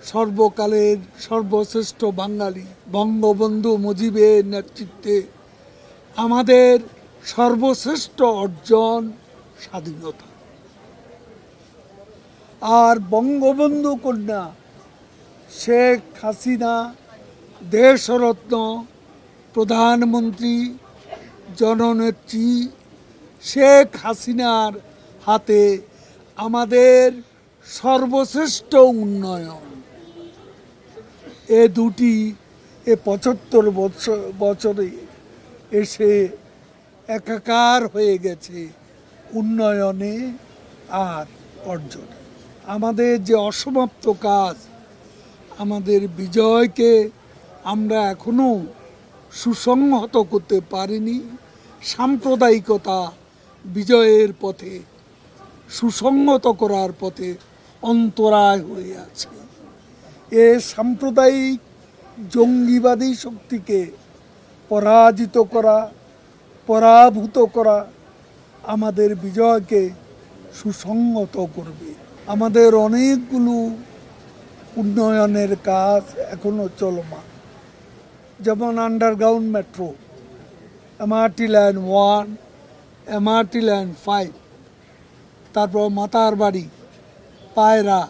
সর্বকালের সর্বশ্রেষ্ঠ বাঙালি বঙ্গবন্ধু মুজিবের নেতৃত্বে আমাদের সর্বশ্রেষ্ঠ অর্জন স্বাধীনতা। আর বঙ্গবন্ধু কন্যা শেখ হাসিনা দেশরত্ন প্রধানমন্ত্রী জননেত্রী শেখ হাসিনার হাতে আমাদের সর্বশ্রেষ্ঠ উন্নয়ন এ দুটি ৭৫ বছরে এসে একাকার হয়ে গেছে উন্নয়নে আর অর্জনে। আমাদের যে অসমাপ্ত কাজ, আমাদের বিজয়কে আমরা এখনো সুসংহত করতে পারিনি। সাম্প্রদায়িকতা বিজয়ের পথে সুসংহত করার পথে অন্তরায় হয়ে আছে। এ সাম্প্রদায়িক জঙ্গিবাদী শক্তিকে পরাজিত করা, পরাভূত করা আমাদের বিজয়কে সুসংহত করবে। আমাদের অনেকগুলো উন্নয়নের কাজ এখনো চলমান, যেমন underground metro, MRT line 1, MRT line 5, তারপর মাতার বাড়ি, পায়রা,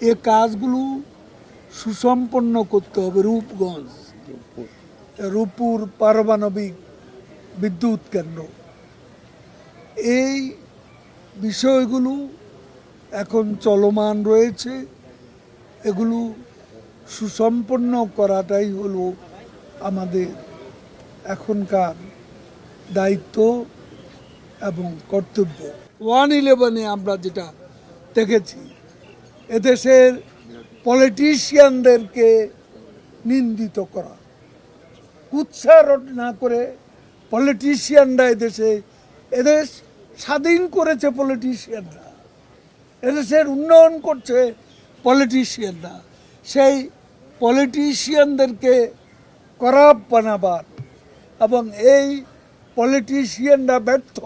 এ কাজগুলো সুসম্পন্ন করতে হবে। রূপগঞ্জ, রূপপুর পারমাণবিক বিদ্যুৎ কেন্দ্র, এই বিষয়গুলো এখন চলমান রয়েছে। এগুলো সুসম্পন্ন করাটাই হলো আমাদের এখনকার দায়িত্ব এবং কর্তব্য। 1/11 আমরা যেটা দেখেছি, এদেশের পলিটিশিয়ানদেরকে নিন্দিত করা, উৎসারণ না করে পলিটিশিয়ানরা এদেশ স্বাধীন করেছে, পলিটিশিয়ানরা এদেশের উন্নয়ন করছে পলিটিশিয়ানরা, সেই পলিটিশিয়ানদেরকে করাপ্ট বানাবার এবং এই পলিটিশিয়ানরা ব্যর্থ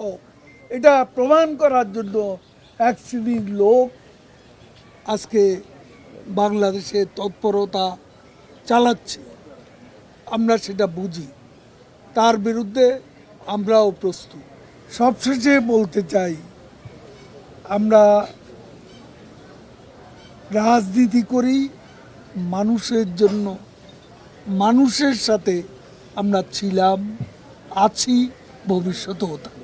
এটা প্রমাণ করার জন্য এক শ্রেণীর লোক আজকে বাংলাদেশে তৎপরতা চালাচ্ছে। আমরা সেটা বুঝি, তার বিরুদ্ধে আমরাও প্রস্তুত। সবশেষে বলতে চাই, আমরা রাজনীতি করি মানুষের জন্য, মানুষের সাথে আমরা ছিলাম, আছি, ভবিষ্যতেও থাকব।